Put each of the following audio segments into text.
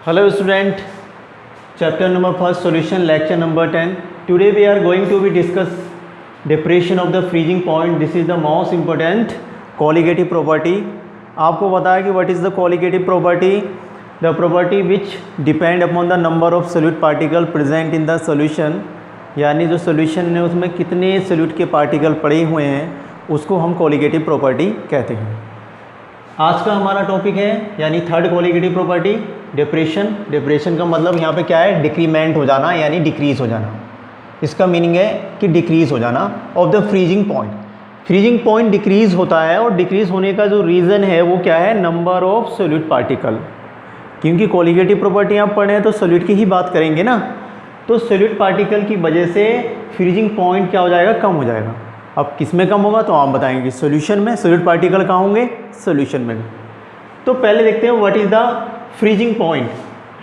Hello student, chapter number first solution lecture number 10. Today we are going to be discuss depression of the freezing point. This is the most important colligative property. आपको पता है कि what is the colligative property? The property which depend upon the number of solute particle present in the solution. यानी जो solution है उसमें कितने solute के particle पड़े हुए हैं उसको हम colligative property कहते हैं। आज का हमारा टॉपिक है यानी third colligative property depression. Depression का मतलब यहाँ पे क्या है, डिक्रीमेंट हो जाना यानी डिक्रीज हो जाना। इसका मीनिंग है कि डिक्रीज हो जाना of the freezing point. Freezing point decrease होता है और डिक्रीज होने का जो रीज़न है वो क्या है, नंबर ऑफ सोल्यूट पार्टिकल। क्योंकि कॉलिगेटिव प्रॉपर्टी आप पढ़े हैं तो सोल्यूट की ही बात करेंगे ना, तो सोल्यूट पार्टिकल की वजह से फ्रीजिंग पॉइंट क्या हो जाएगा, कम हो जाएगा। अब किस में कम होगा तो आप बताएंगे, सॉल्यूशन में। सोल्यूट पार्टिकल कहाँ होंगे, सॉल्यूशन में। तो पहले देखते हैं what is the freezing point,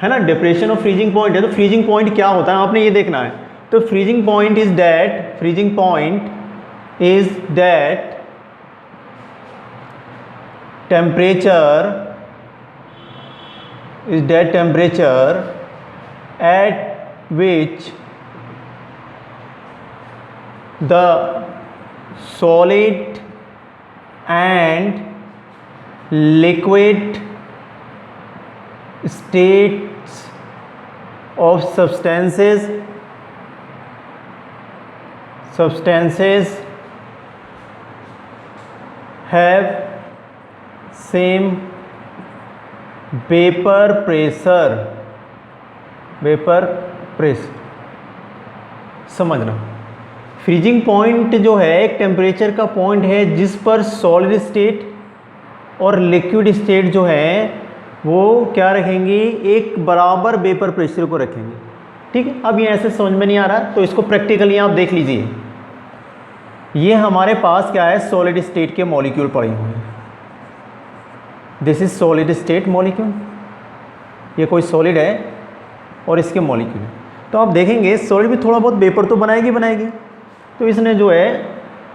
है ना। डिप्रेशन ऑफ फ्रीजिंग पॉइंट है तो फ्रीजिंग पॉइंट क्या होता है आपने ये देखना है। तो freezing point is that, freezing point is that temperature at which the solid and liquid states of substances have same vapor pressure। समझना, फ्रीजिंग पॉइंट जो है एक टेम्परेचर का पॉइंट है जिस पर सॉलिड स्टेट और लिक्विड स्टेट जो है वो क्या रखेंगे, एक बराबर वेपर प्रेशर को रखेंगे। ठीक है, अब ये ऐसे समझ में नहीं आ रहा तो इसको प्रैक्टिकली आप देख लीजिए। ये हमारे पास क्या है, सॉलिड स्टेट के मॉलिक्यूल पड़े हुए हैं। This is solid state molecule, ये कोई सॉलिड है और इसके मॉलिक्यूल है। तो आप देखेंगे सॉलिड भी थोड़ा बहुत वेपर तो बनाएगी। तो इसने जो है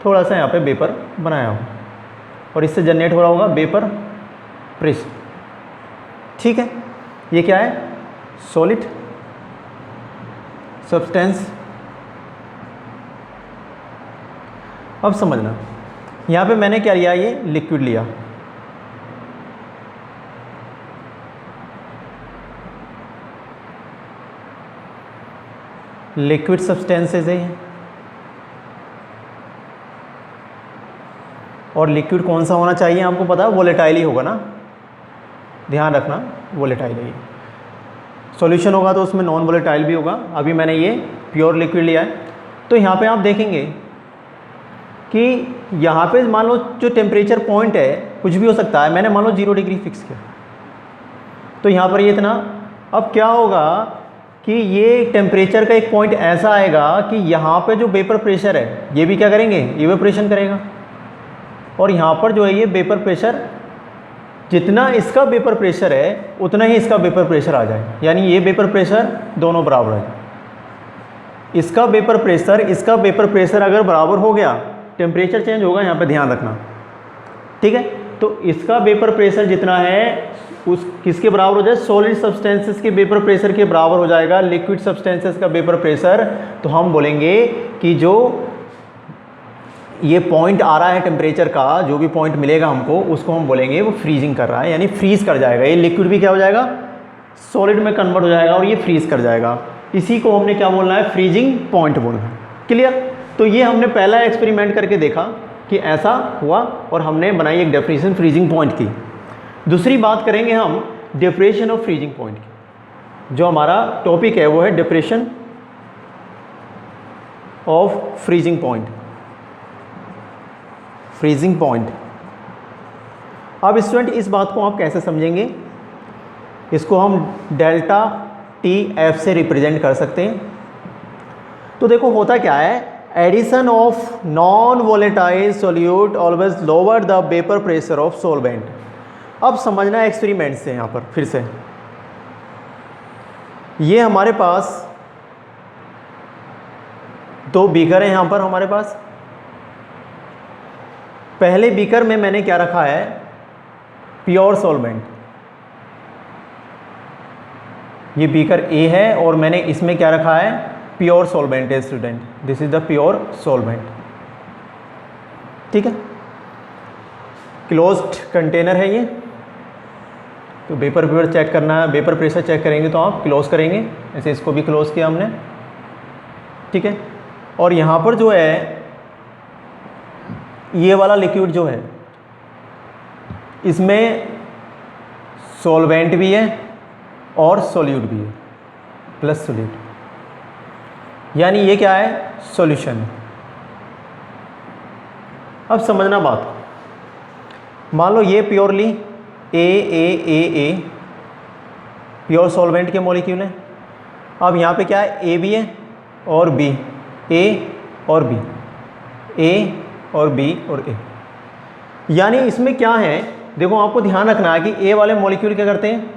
थोड़ा सा यहाँ पे वेपर बनाया होगा और इससे जनरेट हो रहा होगा वेपर प्रेशर। ठीक है, ये क्या है, सॉलिड सब्सटेंस। अब समझना, यहाँ पे मैंने क्या लिया, ये लिक्विड लिया। लिक्विड सब्सटेंसेस है ये, और लिक्विड कौन सा होना चाहिए आपको पता है, वोलेटाइल ही होगा ना, ध्यान रखना वोलेटाइल है। सॉल्यूशन होगा तो उसमें नॉन वोलेटाइल भी होगा। अभी मैंने ये प्योर लिक्विड लिया है। तो यहाँ पे आप देखेंगे कि यहाँ पे मान लो जो टेम्परेचर पॉइंट है कुछ भी हो सकता है, मैंने मान लो 0 डिग्री फिक्स किया तो यहाँ पर ये इतना। अब क्या होगा कि ये टेम्परेचर का एक पॉइंट ऐसा आएगा कि यहाँ पे जो वेपर प्रेशर है ये भी क्या करेंगे, इवेपोरेशन करेगा। और यहाँ पर जो है ये वेपर प्रेशर, जितना इसका वेपर प्रेशर है उतना ही इसका वेपर प्रेशर आ जाए, यानी ये वेपर प्रेशर दोनों बराबर आ जाए। इसका वेपर प्रेशर अगर बराबर हो गया, टेम्परेचर चेंज होगा, यहाँ पे ध्यान रखना। ठीक है, तो इसका वेपर प्रेशर जितना है उस किसके बराबर हो जाए, सॉलिड सब्सटेंसेस के वेपर प्रेशर के बराबर हो जाएगा लिक्विड सब्सटेंसेस का वेपर प्रेशर। तो हम बोलेंगे कि जो ये पॉइंट आ रहा है टेम्परेचर का, जो भी पॉइंट मिलेगा हमको उसको हम बोलेंगे वो फ्रीजिंग कर रहा है, यानी फ्रीज कर जाएगा। ये लिक्विड भी क्या हो जाएगा, सॉलिड में कन्वर्ट हो जाएगा और ये फ्रीज कर जाएगा। इसी को हमने क्या बोलना है, फ्रीजिंग पॉइंट बोलना है। क्लियर। तो ये हमने पहला एक्सपेरिमेंट करके देखा कि ऐसा हुआ और हमने बनाई एक डेफिनेशन फ्रीजिंग पॉइंट की। दूसरी बात करेंगे हम डिप्रेशन ऑफ फ्रीजिंग पॉइंट की। जो हमारा टॉपिक है वो है depression of freezing point. Freezing point, अब स्टूडेंट इस बात को आप कैसे समझेंगे, इसको हम डेल्टा टी एफ से रिप्रेजेंट कर सकते हैं। तो देखो होता क्या है, addition of non volatile solute always lower the vapour pressure of solvent. अब समझना एक्सपेरिमेंट से, यहाँ पर फिर से ये हमारे पास 2 बीकर हैं। यहाँ पर हमारे पास पहले बीकर में मैंने क्या रखा है, प्योर सॉल्वेंट। ये बीकर ए है और मैंने इसमें क्या रखा है, प्योर सॉल्वेंट है student, this is the pure solvent. ठीक है, क्लोज्ड कंटेनर है ये। तो वेपर प्रेशर चेक करना है, वेपर प्रेशर चेक करेंगे तो आप क्लोज करेंगे, ऐसे इसको भी क्लोज किया हमने। ठीक है, और यहाँ पर जो है ये वाला लिक्विड जो है इसमें सॉल्वेंट भी है और सॉल्यूट भी है, प्लस सॉल्यूट, यानी ये क्या है, सॉल्यूशन है। अब समझना बात, मान लो ये प्योरली ए प्योर सॉल्वेंट के मॉलिक्यूल हैं। अब यहाँ पे क्या है, ए भी है और बी, ए और बी, ए और बी और ए, यानी इसमें क्या है, देखो आपको ध्यान रखना है कि ए वाले मॉलिक्यूल क्या करते हैं,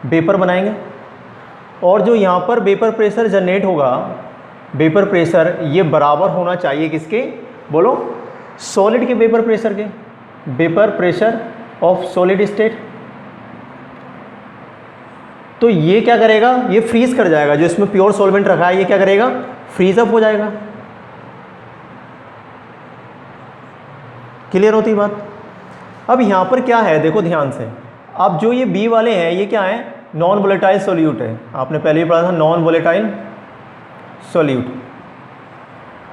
वेपर बनाएंगे, और जो यहाँ पर वेपर प्रेशर जनरेट होगा, वेपर प्रेशर ये बराबर होना चाहिए किसके, बोलो, सॉलिड के वेपर प्रेशर के, vapour pressure of solid state. तो ये क्या करेगा, ये फ्रीज कर जाएगा, जो इसमें प्योर सॉल्वेंट रखा है ये क्या करेगा, फ्रीज अप हो जाएगा। क्लियर होती बात। अब यहाँ पर क्या है, देखो ध्यान से, अब जो ये बी वाले हैं ये क्या है, नॉन वोलेटाइल सॉल्यूट है, आपने पहले भी पढ़ा था नॉन वोलेटाइल सॉल्यूट।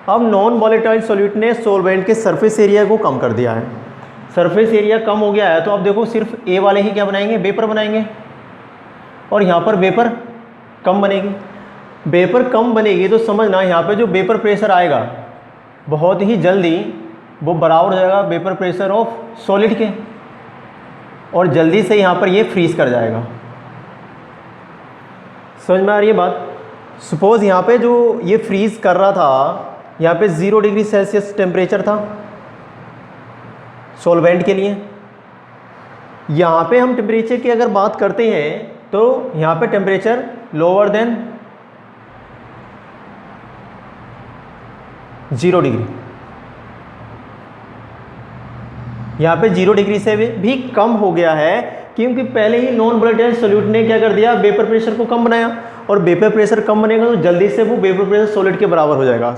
अब नॉन वोलेटाइल सॉल्यूट ने सॉल्वेंट के सरफेस एरिया को कम कर दिया है, सरफेस एरिया कम हो गया है, तो अब देखो सिर्फ ए वाले ही क्या बनाएंगे, वेपर बनाएंगे, और यहाँ पर वेपर कम बनेगी। वेपर कम बनेगी तो समझना यहाँ पे जो वेपर प्रेशर आएगा बहुत ही जल्दी वो बराबर हो जाएगा वेपर प्रेशर ऑफ सॉलिड के, और जल्दी से यहाँ पर ये फ्रीज कर जाएगा। समझ में आ रही है बात। सपोज यहाँ पे जो ये फ्रीज कर रहा था, यहाँ पे 0 डिग्री सेल्सियस टेम्परेचर था सॉल्वेंट के लिए। यहाँ पे हम टेम्परेचर की अगर बात करते हैं तो यहाँ पे टेम्परेचर लोअर देन 0 डिग्री, यहाँ पे 0 डिग्री से भी कम हो गया है, क्योंकि पहले ही नॉन वोलेटाइल सॉल्यूट ने क्या कर दिया, वेपर प्रेशर को कम बनाया, और वेपर प्रेशर कम बनेगा तो जल्दी से वो वेपर प्रेशर सॉलिड के बराबर हो जाएगा।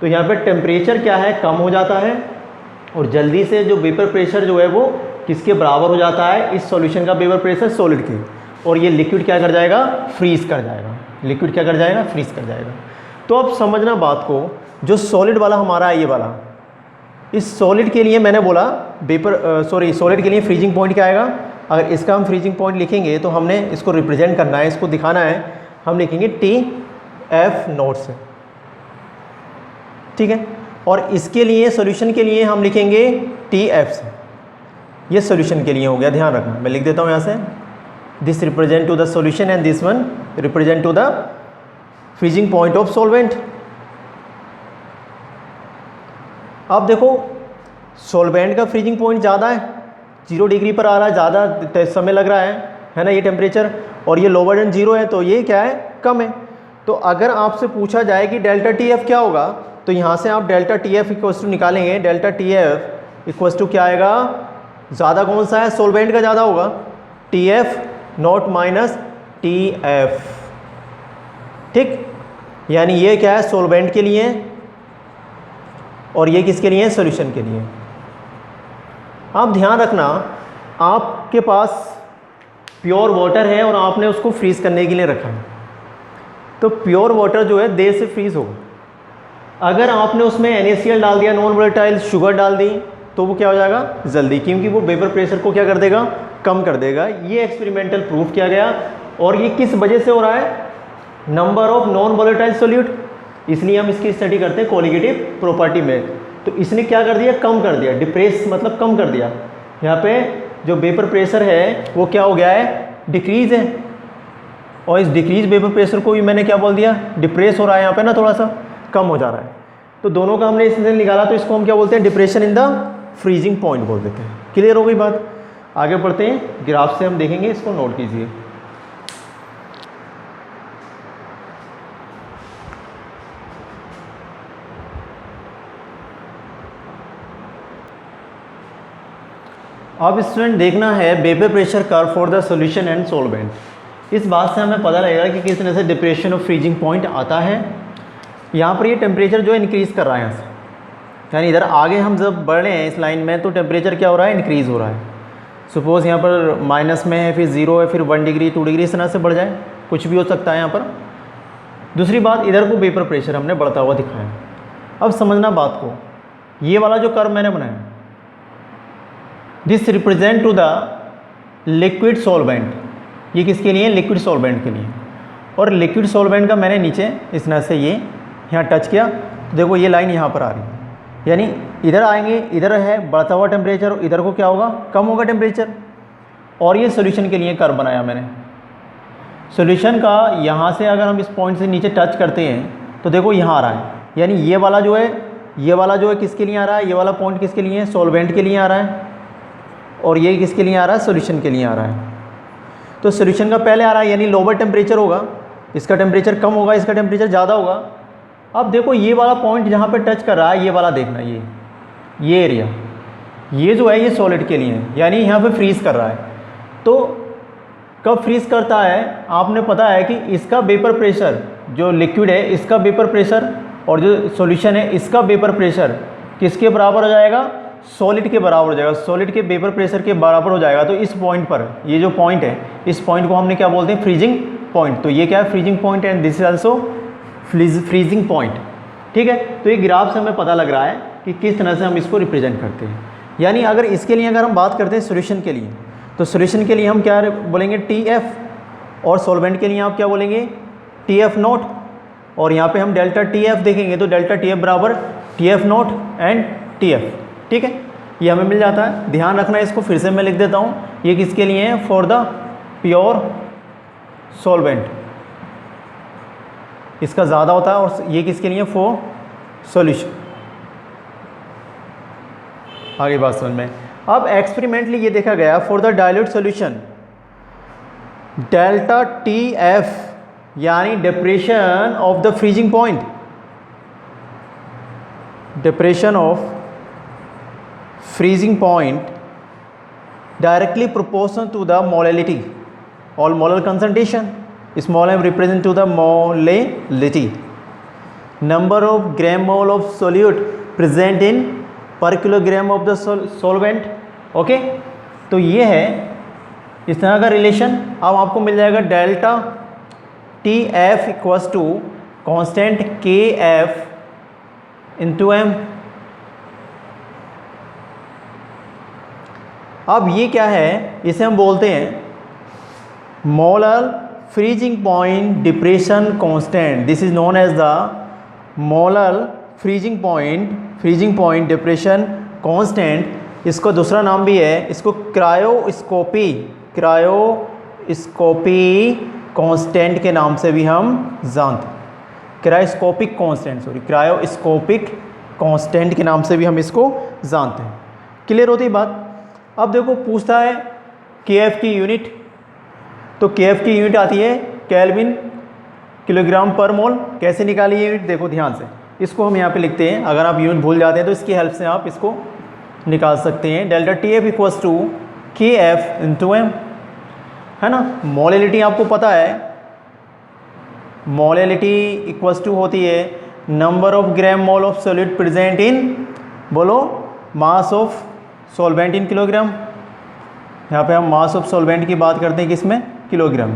तो यहाँ पे टेम्परेचर क्या है, कम हो जाता है, और जल्दी से जो वेपर प्रेशर जो है वो किसके बराबर हो जाता है, इस सॉल्यूशन का वेपर प्रेशर सॉलिड के, और ये लिक्विड क्या कर जाएगा, फ्रीज कर जाएगा। लिक्विड क्या कर जाएगा, फ्रीज कर जाएगा। तो अब समझना बात को, जो सॉलिड वाला हमारा है ये वाला, इस सॉलिड के लिए मैंने बोला सॉलिड के लिए फ्रीजिंग पॉइंट क्या आएगा, अगर इसका हम फ्रीजिंग पॉइंट लिखेंगे तो हमने इसको रिप्रेजेंट करना है, इसको दिखाना है, हम लिखेंगे TF0 से। ठीक है, और इसके लिए सॉल्यूशन के लिए हम लिखेंगे TF से। ये सॉल्यूशन के लिए हो गया, ध्यान रखना, मैं लिख देता हूँ यहाँ से, this represent to the solution and this one represent to the freezing point of solvent. अब देखो सॉल्वेंट का फ्रीजिंग पॉइंट ज़्यादा है, 0 डिग्री पर आ रहा है, ज़्यादा समय लग रहा है ना ये टेम्परेचर, और ये लोअर देन 0 है, तो ये क्या है, कम है। तो अगर आपसे पूछा जाए कि डेल्टा TF क्या होगा, तो यहाँ से आप डेल्टा TF इक्वल्स टू निकालेंगे, डेल्टा TF इक्वल्स टू क्या आएगा, ज़्यादा कौन सा है, सॉल्वेंट का ज़्यादा होगा, TF0 माइनस TF। ठीक, यानी ये क्या है, सॉल्वेंट के लिए, और ये किसके लिए है, सॉल्यूशन के लिए। आप ध्यान रखना, आपके पास प्योर वाटर है और आपने उसको फ्रीज़ करने के लिए रखा है, तो प्योर वाटर जो है देर से फ्रीज़ होगा। अगर आपने उसमें NaCl डाल दिया, नॉन वोलेटाइल शुगर डाल दी, तो वो क्या हो जाएगा, जल्दी, क्योंकि वो वेपर प्रेशर को क्या कर देगा, कम कर देगा। ये एक्सपेरिमेंटल प्रूफ किया गया, और ये किस वजह से हो रहा है, number of non volatile solute, इसलिए हम इसकी स्टडी करते हैं कोलिगेटिव प्रॉपर्टी में। तो इसने क्या कर दिया, कम कर दिया, डिप्रेस मतलब कम कर दिया। यहाँ पे जो वेपर प्रेशर है वो क्या हो गया है, डिक्रीज है, और इस डिक्रीज वेपर प्रेशर को भी मैंने क्या बोल दिया, डिप्रेस हो रहा है, यहाँ पे ना थोड़ा सा कम हो जा रहा है। तो दोनों का हमने इससे निकाला, तो इसको हम क्या बोलते हैं, depression in the freezing point बोल देते हैं। क्लियर हो गई बात। आगे बढ़ते हैं, ग्राफ से हम देखेंगे, इसको नोट कीजिए। अब स्टूडेंट देखना है vapour pressure curve for the solution and solvent. इस बात से हमें पता लगेगा कि किस तरह से डिप्रेशन ऑफ फ्रीजिंग पॉइंट आता है। यहाँ पर ये टेम्परेचर जो है इंक्रीज़ कर रहा है यहाँ से, यानी इधर आगे हम जब बढ़ रहे हैं इस लाइन में तो टेम्परेचर क्या हो रहा है, इंक्रीज़ हो रहा है। सपोज़ यहाँ पर माइनस में है, फिर 0 है, फिर 1 डिग्री 2 डिग्री इस तरह से बढ़ जाए, कुछ भी हो सकता है यहाँ पर। दूसरी बात, इधर को वेपर प्रेशर हमने बढ़ता हुआ दिखाया। अब समझना बात को, ये वाला जो कर्व मैंने बनाया, this represent to the liquid solvent, ये किसके लिए, लिक्विड सॉल्वेंट के लिए। और लिक्विड सॉल्वेंट का मैंने नीचे इस तरह से ये यहाँ टच किया तो देखो ये लाइन यहाँ पर आ रही है, यानी इधर आएंगे, इधर है बढ़ता हुआ टेम्परेचर, इधर को क्या होगा, कम होगा टेम्परेचर। और ये सॉल्यूशन के लिए कर्व बनाया मैंने। सॉल्यूशन का यहाँ से अगर हम इस पॉइंट से नीचे टच करते हैं तो देखो यहाँ आ रहा है, यानी ये वाला जो है, ये वाला जो है किसके लिए आ रहा है, ये वाला पॉइंट किसके लिए है, सॉल्वेंट के लिए आ रहा है। और ये किसके लिए आ रहा है, सॉल्यूशन के लिए आ रहा है। तो सॉल्यूशन का पहले आ रहा है, यानी लोअर टेम्परेचर होगा, इसका टेम्परेचर कम होगा, इसका टेम्परेचर ज़्यादा होगा। अब देखो ये वाला पॉइंट जहाँ पे टच कर रहा है, ये वाला देखना, ये एरिया, ये जो है ये सॉलिड के लिए है, यानी यहाँ पे फ्रीज़ कर रहा है। तो कब फ्रीज़ करता है, आपने पता है कि इसका वेपर प्रेशर, जो लिक्विड है इसका वेपर प्रेशर और जो सॉल्यूशन है इसका वेपर प्रेशर किसके बराबर हो जाएगा, सॉलिड के बराबर हो जाएगा, सॉलिड के वेपर प्रेशर के बराबर हो जाएगा। तो इस पॉइंट पर, ये जो पॉइंट है, इस पॉइंट को हमने क्या बोलते हैं, फ्रीजिंग पॉइंट। तो ये क्या है, freezing point, and this is also freezing point. ठीक है, तो ये ग्राफ से हमें पता लग रहा है कि किस तरह से हम इसको रिप्रेजेंट करते हैं। यानी अगर इसके लिए अगर हम बात करते हैं सॉल्यूशन के लिए, तो सॉल्यूशन के लिए हम क्या बोलेंगे, TF, और सॉल्वेंट के लिए आप क्या बोलेंगे, TF नोट। और यहाँ पे हम डेल्टा TF देखेंगे तो डेल्टा TF बराबर TF नोट एंड TF। ठीक है, ये हमें मिल जाता है। ध्यान रखना, इसको फिर से मैं लिख देता हूँ, ये किसके लिए है, फॉर द प्योर सॉल्वेंट, इसका ज़्यादा होता है, और ये किसके लिए, फॉर सॉल्यूशन। आगे बात समझ में। अब एक्सपेरिमेंटली ये देखा गया, for the dilute solution delta TF यानी depression of the freezing point, depression of freezing point directly proportional to the molality or molar concentration. Small m represent to the molality, number of gram mole of solute present in per kilogram of the solvent. Okay, तो ये है इस तरह का relation. अब आपको मिल जाएगा delta TF equals to constant KF into M। अब ये क्या है, इसे हम बोलते हैं molar freezing point depression constant. This is known as the molar freezing point depression constant. इसको दूसरा नाम भी है, इसको क्रायोस्कोपी कांस्टेंट के नाम से भी हम जानते हैं, क्रायोस्कोपिक कांस्टेंट के नाम से भी हम इसको जानते हैं। क्लियर होती बात। अब देखो पूछता है KF की यूनिट, तो KF की यूनिट आती है केल्विन किलोग्राम पर मोल। कैसे निकाली ये यूनिट, देखो ध्यान से, इसको हम यहाँ पे लिखते हैं। अगर आप यूनिट भूल जाते हैं तो इसकी हेल्प से आप इसको निकाल सकते हैं। Delta TF equals to KF into M, है ना। मोलैलिटी आपको पता है, मोलैलिटी इक्वल्स टू होती है number of gram mole of solute present in, बोलो, mass of solvent in kilogram. यहाँ पे हम मास ऑफ सॉल्वेंट की बात करते हैं किसमें, किलोग्राम।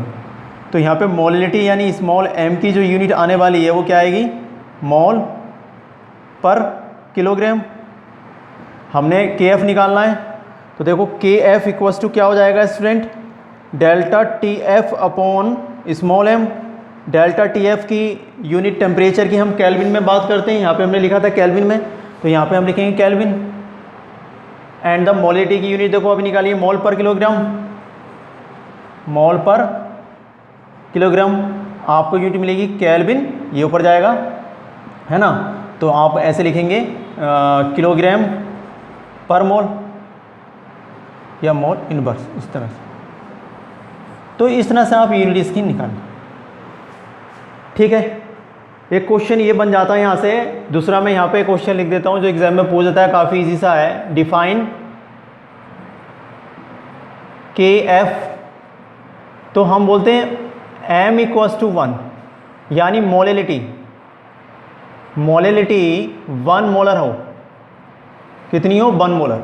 तो यहाँ पे मोलैलिटी यानी स्मॉल m की जो यूनिट आने वाली है वो क्या आएगी, मोल पर किलोग्राम। हमने KF निकालना है, तो देखो KF इक्वल्स टू क्या हो जाएगा student, delta TF upon small m। Delta TF की यूनिट टेम्परेचर की हम केल्विन में बात करते हैं, यहाँ पे हमने लिखा था केल्विन में, तो यहाँ पे हम लिखेंगे केल्विन। एंड द मोलैलिटी की यूनिट देखो अभी निकालिए, मोल पर किलोग्राम, मोल पर किलोग्राम आपको यूनिट मिलेगी केल्विन, ये ऊपर जाएगा, है ना। तो आप ऐसे लिखेंगे किलोग्राम पर मोल या मोल इनवर्स, इस तरह से। तो इस तरह से आप यूनिट इसकी निकालें। ठीक है, एक क्वेश्चन ये बन जाता है यहाँ से। दूसरा मैं यहाँ पे क्वेश्चन लिख देता हूँ जो एग्जाम में पूछ देता है, काफ़ी इजी सा है। डिफाइन KF तो हम बोलते हैं m इक्वल्स टू 1, यानी मोलेलिटी 1 मोलर हो, कितनी हो 1 मोलर।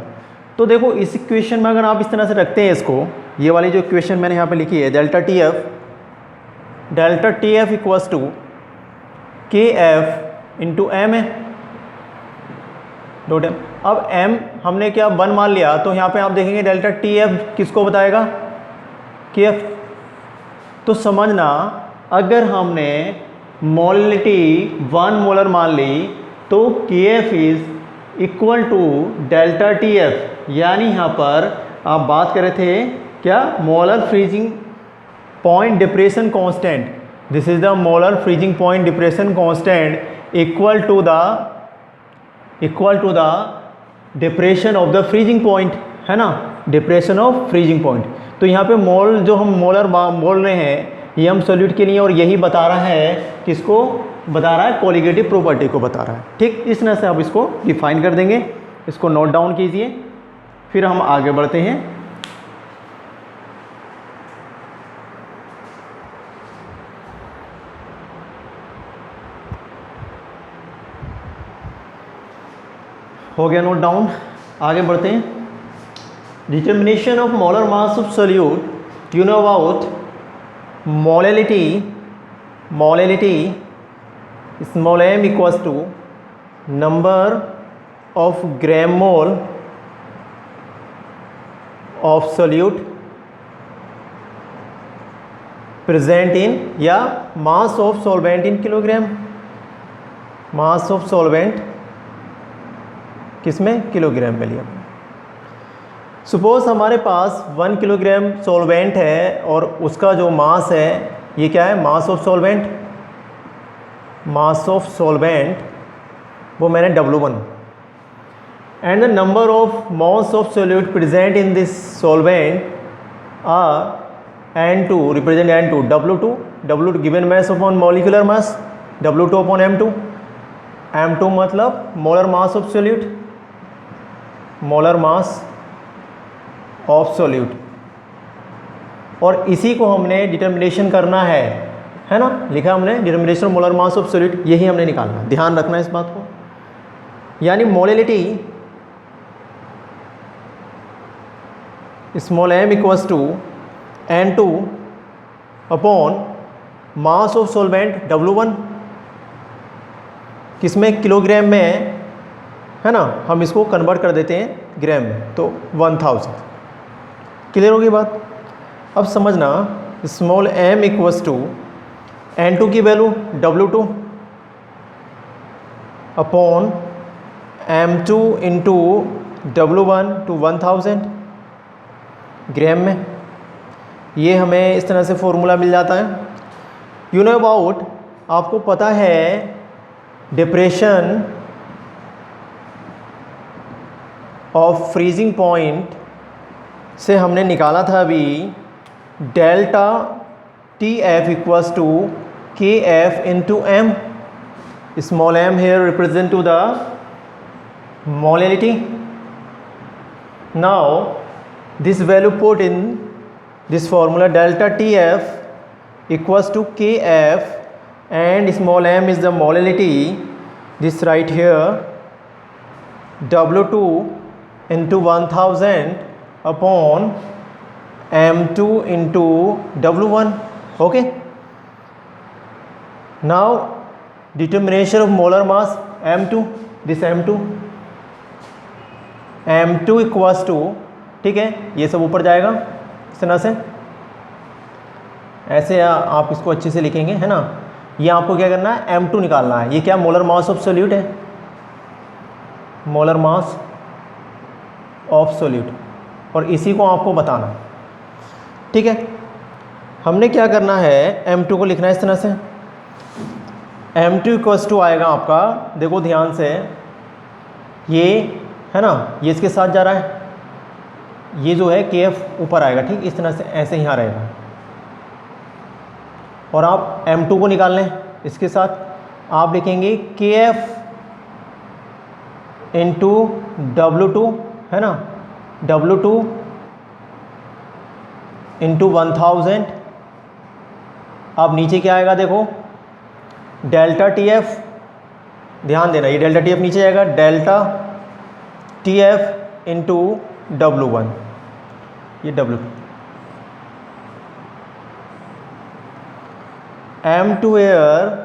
तो देखो इस इक्वेशन में अगर आप इस तरह से रखते हैं इसको, ये वाली जो इक्वेशन मैंने यहाँ पे लिखी है delta T F equals to के एफ इंटू एम है डॉट एम। अब m हमने क्या 1 मान लिया, तो यहाँ पे आप देखेंगे डेल्टा टी एफ किसको बताएगा, के एफ। तो समझना अगर हमने मोलिटी 1 मोलर मान ली तो K F is equal to delta T F, यानी यहाँ पर आप बात कर रहे थे क्या, molar freezing point depression constant. This is the molar freezing point depression constant equal to the depression of the freezing point, है ना, डिप्रेशन ऑफ फ्रीजिंग पॉइंट। तो यहाँ पे मोल जो हम मोलर बोल रहे हैं ये हम सॉल्यूट के लिए, और यही बता रहा है किसको बता रहा है, कोलिगेटिव प्रॉपर्टी को बता रहा है। ठीक, इस तरह से आप इसको डिफाइन कर देंगे, इसको नोट डाउन कीजिए, फिर हम आगे बढ़ते हैं। हो गया नोट डाउन, आगे बढ़ते हैं। Determination of molar mass of solute, you know about molality small m equals to number of gram mole of solute present in, या mass of solvent in kilogram, mass of solvent किसमें, kilogram में लिया। Suppose हमारे पास 1 kilogram solvent है और उसका जो मास है ये क्या है, मास ऑफ सॉल्वेंट वो मैंने W1, and the number of moles of solute present in this solvent are N2, represent N2, W2 given mass upon molecular mass, W2 upon M2 मतलब molar mass of solute, molar mass of solute. और इसी को हमने determination करना है ना, लिखा हमने determination molar mass of solute, यही हमने निकालना है, ध्यान रखना है इस बात को। यानी molality small m equals to N2 upon mass of solvent W1, किसमें, किलोग्राम में, है ना, हम इसको कन्वर्ट कर देते हैं ग्राम में, तो 1000। क्लियर होगी बात। अब समझना small m equals to N2 की value W2 upon M2 into W1 to 1000 gram में, ये हमें इस तरह से फॉर्मूला मिल जाता है। यू नो अबाउट, आपको पता है डिप्रेशन ऑफ फ्रीजिंग पॉइंट से हमने निकाला था अभी delta T F equals to के F into m, small m here represent to the molality. Now this value put in this formula, delta TF equals to KF and small m is the molality, this right here W2 into 1000 upon M2 into W1. Okay, now determination of molar mass M2, this M2 equals to, ठीक है, ये सब ऊपर जाएगा इस तरह से, ऐसे आप इसको अच्छे से लिखेंगे, है ना। ये आपको क्या करना है, M2 निकालना है। ये क्या, मोलर मास ऑफ सोल्यूट है, मोलर मास ऑफ सोल्यूट, और इसी को आपको बताना, ठीक है। हमने क्या करना है, M2 को लिखना है इस तरह से। M2 इक्वल्स टू आएगा आपका, देखो ध्यान से, ये है ना, ये इसके साथ जा रहा है, ये जो है KF ऊपर आएगा, ठीक, इस तरह से ऐसे यहाँ रहेगा, और आप M2 को निकाल लें इसके साथ, आप लिखेंगे KF इंटू W2, है ना, W2 इंटू 1000 अब नीचे क्या आएगा देखो, डेल्टा टी एफ, ध्यान देना ये डेल्टा टी एफ नीचे आएगा, delta T F into W1, ये W2, M2 air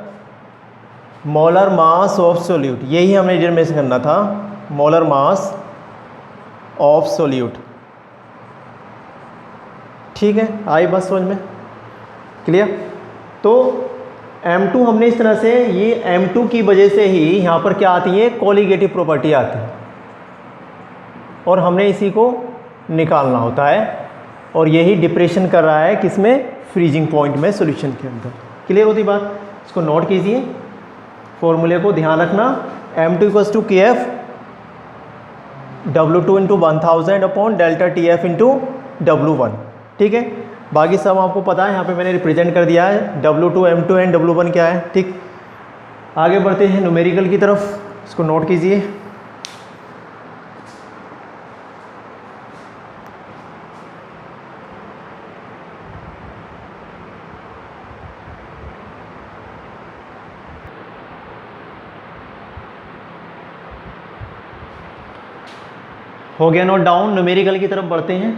molar mass of solute, यही हमने डिटरमिनेशन करना था, मोलर मास ऑफ सोल्यूट। ठीक है, आई बस समझ में, क्लियर। तो M2 हमने इस तरह से, ये M2 की वजह से ही यहाँ पर क्या आती है, कोलिगेटिव प्रॉपर्टी आती है, और हमने इसी को निकालना होता है, और यही डिप्रेशन कर रहा है किसमें, फ्रीजिंग पॉइंट में, सॉल्यूशन के अंदर। क्लियर होती बात, इसको नोट कीजिए, फॉर्मूले को ध्यान रखना, M2 equals to KF W2 into 1000 upon delta TF into W1। ठीक है, बाकी सब आपको पता है, यहाँ पे मैंने रिप्रेजेंट कर दिया है, W2 M2 एंड W1 क्या है। ठीक, आगे बढ़ते हैं न्यूमेरिकल की तरफ, इसको नोट कीजिए। हो गया नोट डाउन, न्यूमेरिकल की तरफ बढ़ते हैं।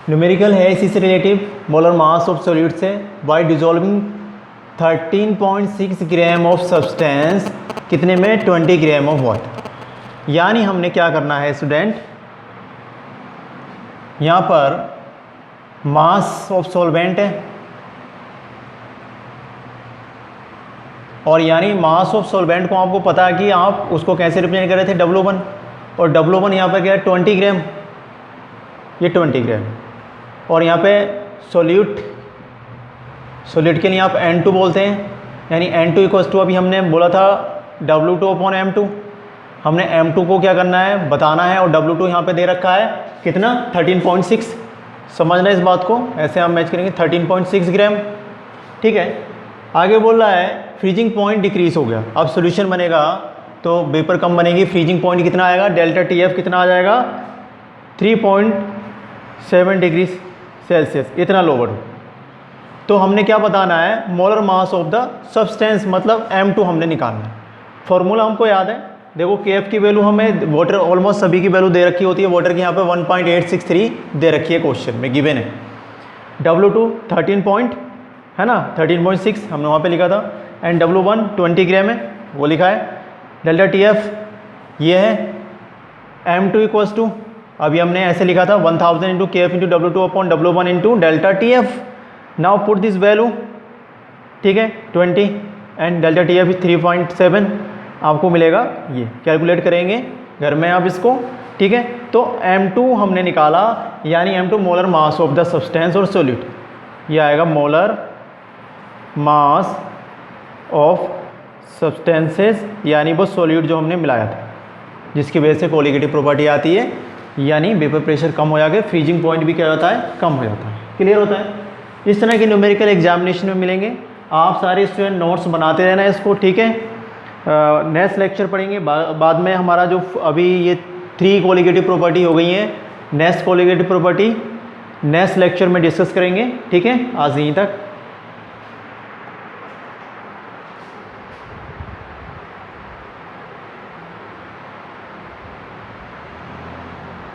न्यूमेरिकल है इसी से relative, molar mass of solute से, by dissolving 13.6 gram of substance, कितने में, 20 ग्राम ऑफ वाटर। यानी हमने क्या करना है स्टूडेंट, यहाँ पर मास ऑफ सॉल्वेंट है, और यानी मास ऑफ सॉल्वेंट को आपको पता है कि आप उसको कैसे रिप्रेजेंट कर रहे थे, W1, और W1 यहाँ पर क्या है, 20 ग्राम, ये 20 ग्राम, और यहाँ पे सोल्यूट के लिए आप N2 बोलते हैं, यानी N2 इक्वल्स टू, अभी हमने बोला था W2 अपॉन M2, हमने M2 को क्या करना है, बताना है, और W2 यहाँ पे दे रखा है कितना, 13.6, समझना इस बात को, ऐसे हम मैच करेंगे, 13.6 ग्राम। ठीक है, आगे बोल रहा है फ्रीजिंग पॉइंट डिक्रीज हो गया, अब सोल्यूशन बनेगा तो वेपर कम बनेगी, फ्रीजिंग पॉइंट कितना आएगा, डेल्टा TF कितना आ जाएगा, 3.7 डिग्री सेल्सियस, इतना लोअर हो। तो हमने क्या बताना है, molar mass of the substance, मतलब M2 हमने निकालना है। फॉर्मूला हमको याद है, देखो KF की वैल्यू हमें, वाटर ऑलमोस्ट सभी की वैल्यू दे रखी होती है, वाटर की यहाँ पे 1.863 दे रखी है, क्वेश्चन में गिवन है। W2 13.6 हमने वहाँ पे लिखा था, एंड W1 20 ग्राम है, वो लिखा है। डेल्टा TF ये है, M2 इक्वल्स टू, अभी हमने ऐसे लिखा था 1000 into KF into W2 upon W1 into delta TF। Now put this value, ठीक है, 20 एंड डेल्टा TF 3.7, आपको मिलेगा ये, कैलकुलेट करेंगे घर में आप इसको। ठीक है, तो M2 हमने निकाला, यानी M2 molar mass of the substance और सोल्यूट, ये आएगा मोलर मास ऑफ सब्सटेंसेस, यानी वो सोल्यूट जो हमने मिलाया था, जिसकी वजह से कोलिगेटिव प्रॉपर्टी आती है, यानी वेपर प्रेशर कम हो जाकर फ्रीजिंग पॉइंट भी क्या होता है, कम हो जाता है। क्लियर होता है। इस तरह के न्यूमेरिकल एग्जामिनेशन में मिलेंगे, आप सारे स्टूडेंट नोट्स बनाते रहना इसको। ठीक है, नेक्स्ट लेक्चर पढ़ेंगे बाद में, हमारा जो अभी ये 3 कोलिगेटिव प्रॉपर्टी हो गई हैं, next colligative property next lecture में डिस्कस करेंगे। ठीक है, आज यहीं तक।